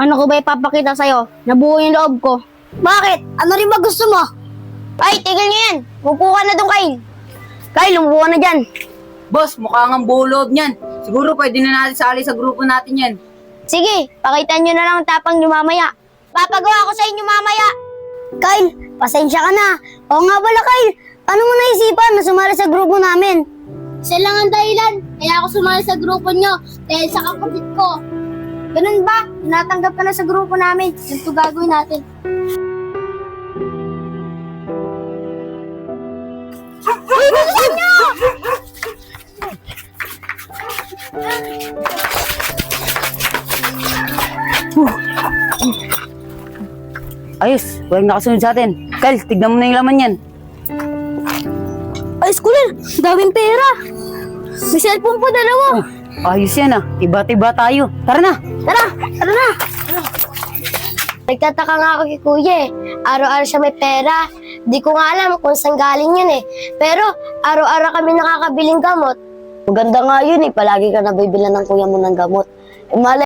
Ano ko ba ipapakita sa'yo? Nabuo yung loob ko. Bakit? Ano rin ba gusto mo? Ay, tigil niyo yan. Upo ka na doon, Kyle. Kyle, umupo ka na dyan. Boss, mukha nga buo loob niyan. Siguro pwede na natin sali sa grupo natin yan. Sige, pakita nyo na lang ang tapang nyo mamaya. Papagawa ko sa inyo mamaya. Kyle, pasensya ka na. Oo nga pala, Kyle. Paano mo naisipan na sumali sa grupo namin? Siya lang ang dahilan. Kaya ako sumali sa grupo nyo dahil sa kapatid ko. Ganun ba? Natanggap ka na sa grupo namin. Ito gagawin natin. Uy, bilisan nyo! Ayos, walang nakasunod sa atin. Kyle, tignan mo na yung laman yan. Ay, Skuler! Daming pera! May cellphone pa dalawa! Ayos yan ah. Tiba-tiba tayo. Tara na! Tara! Tara na! Nagtataka nga ako kay Kuya eh. Araw-araw siya may pera. Di ko nga alam kung saan galing yun eh. Pero araw-araw kami nakakabiling gamot. Maganda nga yun eh. Palagi ka nabibilan ng kuya mo ng gamot. Eh, malay